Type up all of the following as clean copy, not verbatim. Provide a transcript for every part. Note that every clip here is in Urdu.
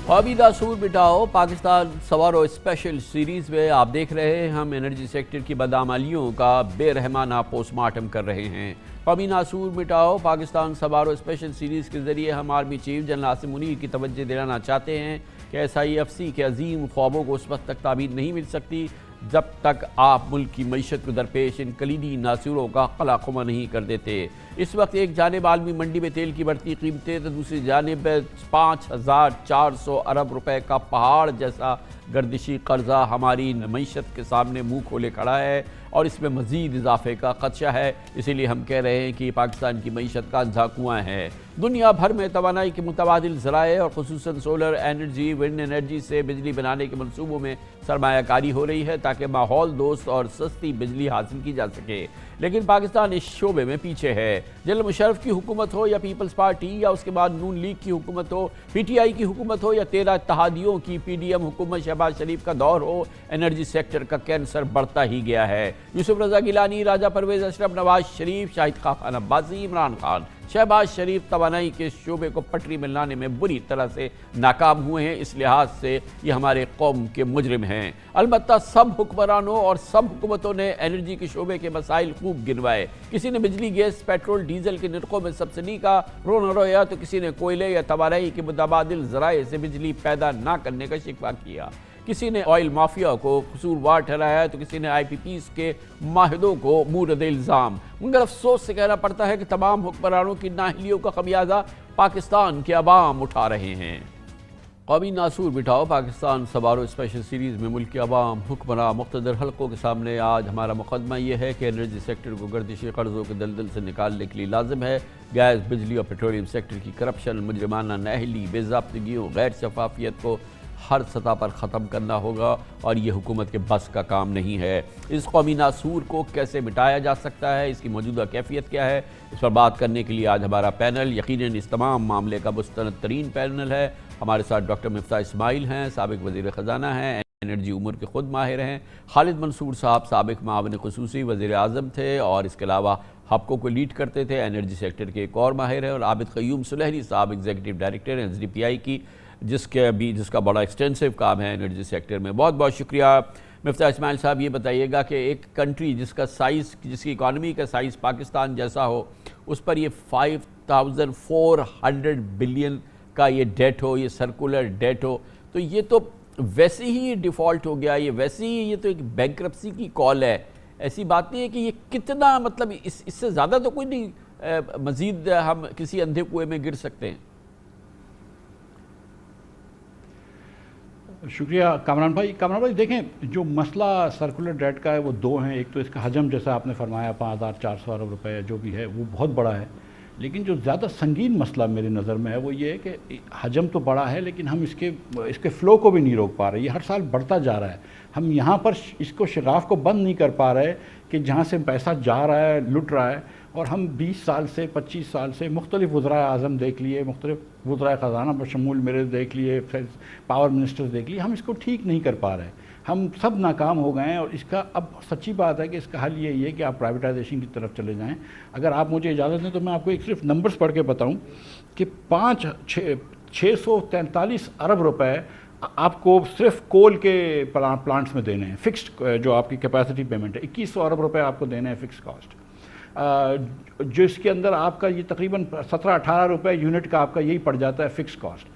خوابی ناسور مٹاؤ پاکستان سوارو اسپیشل سیریز میں آپ دیکھ رہے ہیں ہم انرجی سیکٹر کی بدعملیوں کا بے رحمانہ پوسٹ مارٹم کر رہے ہیں۔ خوابی ناسور مٹاؤ پاکستان سوارو اسپیشل سیریز کے ذریعے ہم army chief general Asim Munir کی توجہ دلانا چاہتے ہیں کہ SIFC کے عظیم خوابوں کو اس وقت تک تعبیر نہیں مل سکتی جب تک آپ ملک کی معیشت کو درپیش ان کلیدی ناسوروں کا قلع خمہ نہیں کر دیتے۔ اس وقت ایک جانب عالمی منڈی میں تیل کی بڑھتی قیمتیں تو دوسری جانب 5400 ارب روپے کا پہاڑ جیسا گردشی قرضہ ہماری معیشت کے سامنے منہ کھولے کھڑا ہے اور اس میں مزید اضافے کا خدشہ ہے۔ اسی لیے ہم کہہ رہے ہیں کہ پاکستان کی معیشت کا اندھا کنواں ہے۔ دنیا بھر میں توانائی کے متبادل ذرائع اور خصوصاً سولر انرجی، ونڈ انرجی سے بجلی بنانے کے منصوبوں میں سرمایہ کاری ہو رہی ہے تاکہ ماحول دوست اور سستی بجلی حاصل کی جا سکے، لیکن پاکستان اس شعبے میں پیچھے ہے۔ جنرل مشرف کی حکومت ہو یا پیپلز پارٹی یا اس کے بعد نون لیگ کی حکومت ہو، PTI کی حکومت ہو یا 13 اتحادیوں کی PDM حکومت شہباز شریف کا دور ہو، انرجی سیکٹر کا کینسر بڑھتا ہی گیا ہے۔ یوسف رضا گیلانی، راجہ پرویز اشرف، نواز شریف، شاہد خاقان عباسی، عمران خان، شہباز شریف توانائی کے شعبے کو پٹری میں لانے میں بری طرح سے ناکام ہوئے ہیں۔ اس لحاظ سے یہ ہمارے قوم کے مجرم ہیں۔ البتہ سب حکمرانوں اور سب حکومتوں نے انرجی کے شعبے کے مسائل خوب گنوائے۔ کسی نے بجلی، گیس، پیٹرول، ڈیزل کے نرخوں میں سبسڈی کا رونا رویا تو کسی نے کوئلے یا توانائی کے متبادل ذرائع سے بجلی پیدا نہ کرنے کا شکوہ کیا۔ کسی نے آئل مافیا کو قصوروار ٹھہرایا تو کسی نے IPPs کے معاہدوں کو مورد الزام۔ مگر افسوس سے کہنا پڑتا ہے کہ تمام حکمرانوں کی نااہلیوں کا خمیازہ پاکستان کے عوام اٹھا رہے ہیں۔ خوابی ناسور مٹاؤ پاکستان سوارو اسپیشل سیریز میں ملک کے عوام، حکمراں، مقتدر حلقوں کے سامنے آج ہمارا مقدمہ یہ ہے کہ انرجی سیکٹر کو گردشی قرضوں کے دلدل سے نکالنے کے لیے لازم ہے گیس، بجلی اور پیٹرولیم سیکٹر کی کرپشن، مجرمانہ نااہلی، بے ضابطگیوں، غیر شفافیت کو ہر سطح پر ختم کرنا ہوگا اور یہ حکومت کے بس کا کام نہیں ہے۔ اس قومی ناسور کو کیسے مٹایا جا سکتا ہے، اس کی موجودہ کیفیت کیا ہے، اس پر بات کرنے کے لیے آج ہمارا پینل یقیناً اس تمام معاملے کا مستند ترین پینل ہے۔ ہمارے ساتھ ڈاکٹر مفتاح اسماعیل ہیں، سابق وزیر خزانہ ہیں، انرجی امور کے خود ماہر ہیں۔ خالد منصور صاحب سابق معاون خصوصی وزیر اعظم تھے اور اس کے علاوہ ہبکو کو لیڈ کرتے تھے، انرجی سیکٹر کے ایک اور ماہر ہیں۔ اور عابد قیوم سلہری صاحب ایگزیکٹو ڈائریکٹر ہیں SDPI کی، جس کا بڑا ایکسٹینسو کام ہے انرجی سیکٹر میں۔ بہت بہت شکریہ مفتاح اسماعیل صاحب۔ یہ بتائیے گا کہ ایک کنٹری جس کا سائز، جس کی اکانومی کا سائز پاکستان جیسا ہو، اس پر یہ 5400 بلین کا یہ ڈیٹ ہو، یہ سرکولر ڈیٹ ہو، تو یہ تو ویسے ہی ڈیفالٹ ہو گیا، یہ ویسے ہی یہ تو ایک بینکرپسی کی کال ہے۔ ایسی بات نہیں ہے کہ یہ کتنا، مطلب اس سے زیادہ تو کوئی نہیں، مزید ہم کسی اندھے کنویں میں گر سکتے ہیں۔ شکریہ کامران بھائی دیکھیں، جو مسئلہ سرکولر ڈیٹ کا ہے وہ دو ہیں۔ ایک تو اس کا حجم جیسا آپ نے فرمایا 5400 ارب روپے جو بھی ہے وہ بہت بڑا ہے، لیکن جو زیادہ سنگین مسئلہ میری نظر میں ہے وہ یہ ہے کہ حجم تو بڑا ہے لیکن ہم اس کے فلو کو بھی نہیں روک پا رہے۔ یہ ہر سال بڑھتا جا رہا ہے، ہم یہاں پر اس کو شگاف کو بند نہیں کر پا رہے کہ جہاں سے پیسہ جا رہا ہے، لٹ رہا ہے۔ اور ہم 20 سال سے 25 سال سے مختلف وزرائے اعظم دیکھ لیے، مختلف وزرائے خزانہ بشمول میرے دیکھ لیے، پاور منسٹر دیکھ لیے، ہم اس کو ٹھیک نہیں کر پا رہے، ہم سب ناکام ہو گئے ہیں۔ اور اس کا اب سچی بات ہے کہ اس کا حل یہی ہے کہ آپ پرائیویٹائزیشن کی طرف چلے جائیں۔ اگر آپ مجھے اجازت دیں تو میں آپ کو ایک صرف نمبرز پڑھ کے بتاؤں کہ 643 ارب روپے آپ کو صرف کول کے پلانٹس میں دینے ہیں، فکسڈ جو آپ کی کیپیسٹی پیمنٹ ہے۔ 2100 ارب روپے آپ کو دینے ہیں فکسڈ کاسٹ، جو اس کے اندر آپ کا یہ تقریباً 17-18 روپے یونٹ کا آپ کا یہی پڑ جاتا ہے فکس کاسٹ۔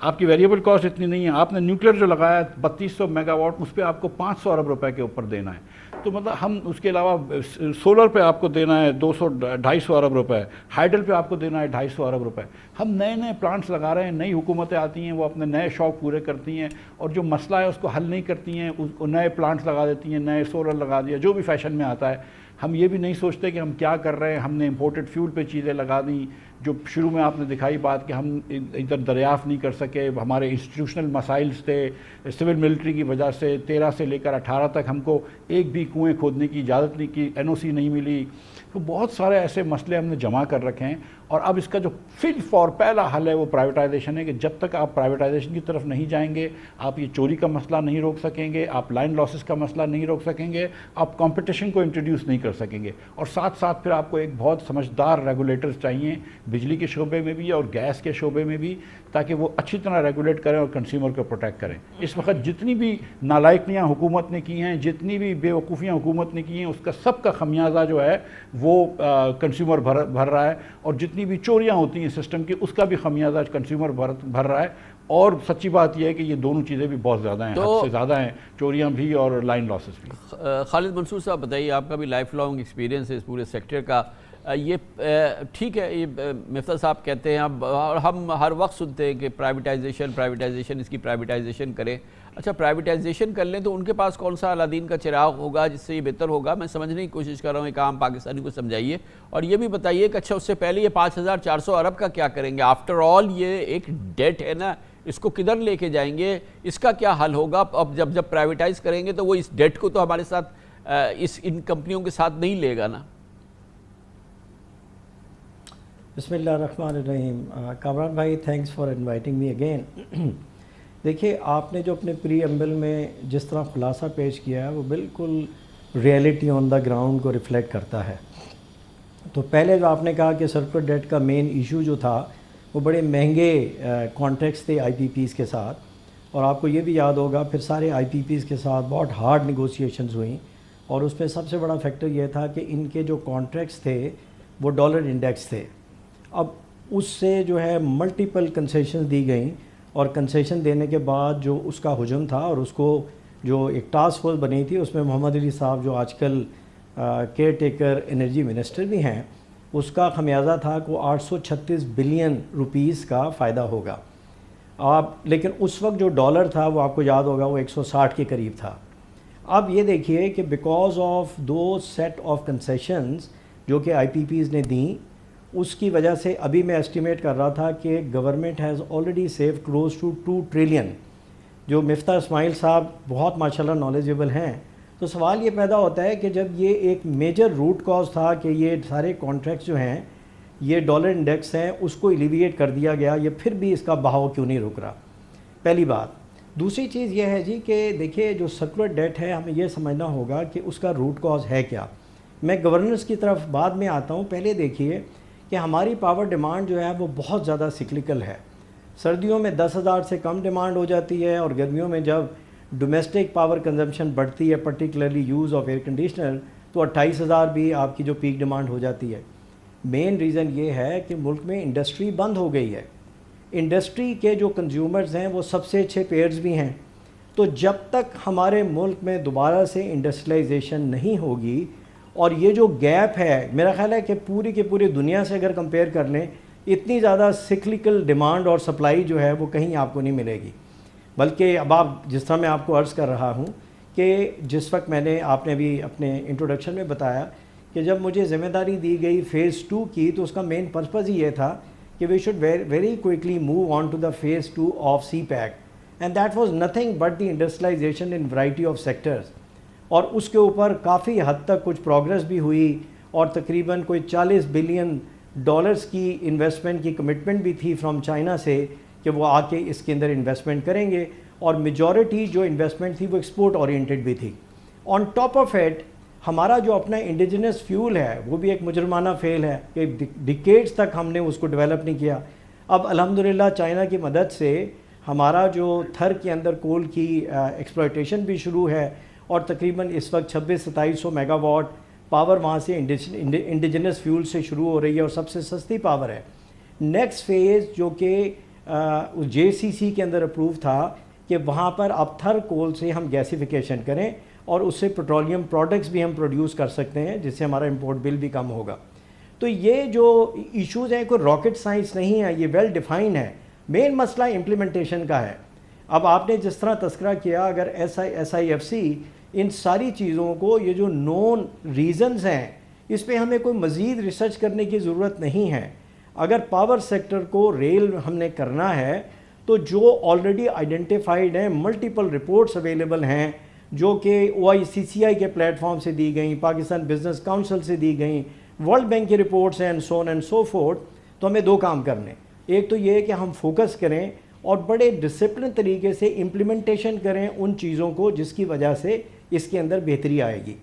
آپ کی ویریبل کاسٹ اتنی نہیں ہے۔ آپ نے نیوکلیر جو لگایا 3200 میگا واٹ، اس پہ آپ کو 500 ارب روپے کے اوپر دینا ہے۔ تو مطلب ہم اس کے علاوہ سولر پہ آپ کو دینا ہے 200-250 ارب روپے، ہائیڈل پہ آپ کو دینا ہے 250 ارب روپے۔ ہم نئے پلانٹس لگا رہے ہیں، نئی حکومتیں آتی ہیں، وہ اپنے نئے شوق پورے کرتی ہیں اور جو مسئلہ ہے اس کو حل نہیں کرتی ہیں، نئے پلانٹس لگا دیتی ہیں، نئے سولر لگا دیا، جو بھی فیشن میں آتا ہے۔ ہم یہ بھی نہیں سوچتے کہ ہم کیا کر رہے ہیں۔ ہم نے امپورٹڈ فیول پہ چیزیں لگا دیں، جو شروع میں آپ نے دکھائی بات کہ ہم ادھر دریافت نہیں کر سکے، ہمارے انسٹیٹیوشنل مسائل تھے، سول ملٹری کی وجہ سے 13 سے لے کر 18 تک ہم کو ایک بھی کنویں کھودنے کی اجازت نہیں کی، NOC نہیں ملی۔ تو بہت سارے ایسے مسئلے ہم نے جمع کر رکھے ہیں اور اب اس کا جو پہلا حل ہے وہ پرائیویٹائزیشن ہے کہ جب تک آپ پرائیویٹائزیشن کی طرف نہیں جائیں گے آپ یہ چوری کا مسئلہ نہیں روک سکیں گے, آپ لائن لاسز کا مسئلہ نہیں روک سکیں گے, آپ کمپٹیشن کو انٹروڈیوس نہیں کر سکیں گے. اور ساتھ ساتھ پھر آپ کو ایک بہت سمجھدار ریگولیٹرز چاہیے بجلی کے شعبے میں بھی اور گیس کے شعبے میں بھی, تاکہ وہ اچھی طرح ریگولیٹ کریں اور کنزیومر کو پروٹیکٹ کریں. اس وقت جتنی بھی نالائکیاں حکومت نے کی ہیں, جتنی بھی بے وقوفیاں حکومت نے کی ہیں, اس کا سب کا خمیازہ جو ہے وہ کنزیومر بھر رہا ہے, اور جتنی بھی چوریاں ہوتی ہیں سسٹم کی اس کا بھی خمیازہ کنزیومر بھر رہا ہے. اور سچی بات یہ ہے کہ یہ دونوں چیزیں بھی بہت زیادہ ہیں, حد سے زیادہ ہیں, چوریاں بھی اور لائن لاسز بھی. خالد منصور صاحب بتائیے, آپ کا بھی لائف لانگ ایکسپیرینس ہے اس پورے سیکٹر کا. یہ ٹھیک ہے, یہ مفتاح صاحب کہتے ہیں اب, اور ہم ہر وقت سنتے ہیں کہ پرائیویٹائزیشن اس کی پرائیویٹائزیشن کریں. اچھا پرائیویٹائزیشن کر لیں تو ان کے پاس کون سا الادین کا چراغ ہوگا جس سے یہ بہتر ہوگا؟ میں سمجھنے کی کوشش کر رہا ہوں, ایک عام پاکستانی کو سمجھائیے. اور یہ بھی بتائیے کہ اچھا اس سے پہلے یہ 5400 ارب کا کیا کریں گے؟ آفٹر آل یہ ایک ڈیٹ ہے نا, اس کو کدھر لے کے جائیں گے؟ اس کا کیا حل ہوگا؟ اب جب پرائیویٹائز کریں گے تو وہ اس ڈیٹ کو تو ہمارے ساتھ ان کمپنیوں کے ساتھ نہیں لے گا نا. بسم اللہ الرحمن الرحیم. کامران بھائی, thanks for inviting me again. دیکھیے, آپ نے جو اپنے پری ایمبل میں جس طرح خلاصہ پیش کیا ہے وہ بالکل ریئلٹی آن دا گراؤنڈ کو ریفلیکٹ کرتا ہے. تو پہلے جو آپ نے کہا کہ سرکولر ڈیٹ کا مین ایشو جو تھا وہ بڑے مہنگے کانٹریکٹس تھے آئی پی پیز کے ساتھ, اور آپ کو یہ بھی یاد ہوگا پھر سارے آئی پی پیز کے ساتھ بہت ہارڈ نیگوسیشنز ہوئیں, اور اس میں سب سے بڑا فیکٹر یہ تھا کہ ان کے جو کانٹریکٹس تھے وہ ڈالر انڈیکس تھے. اب اس سے جو ہے ملٹیپل کنسیشن دی گئیں, اور کنسیشن دینے کے بعد جو اس کا حجم تھا, اور اس کو جو ایک ٹاسک فورس بنی تھی اس میں محمد علی صاحب جو آج کل کیئر ٹیکر انرجی منسٹر بھی ہیں, اس کا خمیازہ تھا کہ 836 بلین روپیز کا فائدہ ہوگا. لیکن اس وقت جو ڈالر تھا وہ آپ کو یاد ہوگا وہ 160 کے قریب تھا. اب یہ دیکھیے کہ بیکاز آف دو سیٹ آف کنسیشنز جو کہ آئی پی پیز نے دیں, اس کی وجہ سے ابھی میں ایسٹیمیٹ کر رہا تھا کہ government has already save close to 2 trillion. جو مفتاح اسماعیل صاحب بہت ماشاءاللہ نالجیبل ہیں, تو سوال یہ پیدا ہوتا ہے کہ جب یہ ایک میجر روٹ کاز تھا کہ یہ سارے کانٹریکٹس جو ہیں یہ ڈالر انڈیکس ہیں, اس کو ایلیویٹ کر دیا گیا, یہ پھر بھی اس کا بہاؤ کیوں نہیں رک رہا؟ پہلی بات. دوسری چیز یہ ہے جی کہ دیکھیے جو سرکولر ڈیٹ ہے ہمیں یہ سمجھنا ہوگا کہ اس کا روٹ کاز ہے کیا. میں گورننس کی طرف بعد میں آتا ہوں. پہلے دیکھیے کہ ہماری پاور ڈیمانڈ جو ہے وہ بہت زیادہ سکلکل ہے. سردیوں میں 10,000 سے کم ڈیمانڈ ہو جاتی ہے, اور گرمیوں میں جب ڈومیسٹک پاور کنزمپشن بڑھتی ہے particularly use of air conditioner تو 28,000 بھی آپ کی جو پیک ڈیمانڈ ہو جاتی ہے. مین ریزن یہ ہے کہ ملک میں انڈسٹری بند ہو گئی ہے. انڈسٹری کے جو کنزیومرز ہیں وہ سب سے اچھے پیئرز بھی ہیں. تو جب تک ہمارے ملک میں دوبارہ سے انڈسٹریلائزیشن نہیں ہوگی, اور یہ جو گیپ ہے میرا خیال ہے کہ پوری کی پوری دنیا سے اگر کمپیئر کر لیں اتنی زیادہ سکلکل ڈیمانڈ اور سپلائی جو ہے وہ کہیں آپ کو نہیں ملے گی. بلکہ اب آپ جس طرح میں آپ کو عرض کر رہا ہوں کہ جس وقت آپ نے بھی اپنے انٹروڈکشن میں بتایا کہ جب مجھے ذمہ داری دی گئی فیز 2 کی, تو اس کا مین پرپز ہی یہ تھا کہ we should very quickly move on to the phase 2 of CPEC, and that was nothing but the industrialization in variety of sectors. اور اس کے اوپر کافی حد تک کچھ پروگرس بھی ہوئی, اور تقریباً کوئی $40 بلین کی انویسٹمنٹ کی کمٹمنٹ بھی تھی فرام چائنا سے کہ وہ آ کے اس کے اندر انویسٹمنٹ کریں گے, اور میجورٹی جو انویسٹمنٹ تھی وہ ایکسپورٹ اورینٹڈ بھی تھی. آن ٹاپ آف ایٹ ہمارا جو اپنا انڈیجنس فیول ہے وہ بھی ایک مجرمانہ فیل ہے کہ ڈیکیڈز تک ہم نے اس کو ڈیولپ نہیں کیا. اب الحمدللہ چائنا کی مدد سے ہمارا جو تھر کے اندر کول کی ایکسپلائٹیشن بھی شروع ہے, اور تقریباً اس وقت 2600-2700 میگا واٹ پاور وہاں سے انڈیجنس فیول سے شروع ہو رہی ہے, اور سب سے سستی پاور ہے. نیکسٹ فیز جو کہ JCC کے اندر اپروو تھا کہ وہاں پر اب تھر کول سے ہم گیسیفیکیشن کریں, اور اس سے پیٹرولیم پروڈکٹس بھی ہم پروڈیوس کر سکتے ہیں, جس سے ہمارا امپورٹ بل بھی کم ہوگا. تو یہ جو ایشوز ہیں کوئی راکٹ سائنس نہیں ہے, یہ ویل ڈیفائن ہے. مین مسئلہ امپلیمنٹیشن کا ہے. اب آپ نے جس طرح تذکرہ کیا, اگر SIFC ان ساری چیزوں کو, یہ جو نون ریزنز ہیں اس پہ ہمیں کوئی مزید ریسرچ کرنے کی ضرورت نہیں ہے. اگر پاور سیکٹر کو ریل ہم نے کرنا ہے تو جو آلریڈی آئیڈینٹیفائڈ ہیں, ملٹیپل رپورٹس اویلیبل ہیں جو کہ OICCI کے پلیٹ فارم سے دی گئیں, پاکستان بزنس کاؤنسل سے دی گئیں, ورلڈ بینک کی رپورٹس ہیں, and so on and so forth. تو ہمیں دو کام کرنے، ایک تو یہ ہے کہ ہم فوکس کریں اور بڑے ڈسپلن طریقے سے امپلیمنٹیشن کریں ان چیزوں کو جس کی وجہ سے اس کے اندر بہتری آئے گی.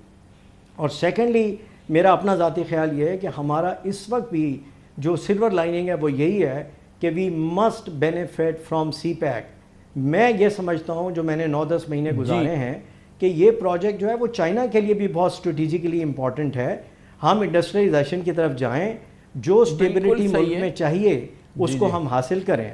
اور سیکنڈلی میرا اپنا ذاتی خیال یہ ہے کہ ہمارا اس وقت بھی جو سلور لائننگ ہے وہ یہی ہے کہ we must benefit from CPEC. میں یہ سمجھتا ہوں جو میں نے 9-10 مہینے گزارے ہیں کہ یہ پروجیکٹ جو ہے وہ چائنا کے لیے بھی بہت اسٹریٹجیکلی امپورٹنٹ ہے. ہم انڈسٹریلائزیشن کی طرف جائیں، جو اسٹیبلٹی ملک میں چاہیے اس کو ہم حاصل کریں.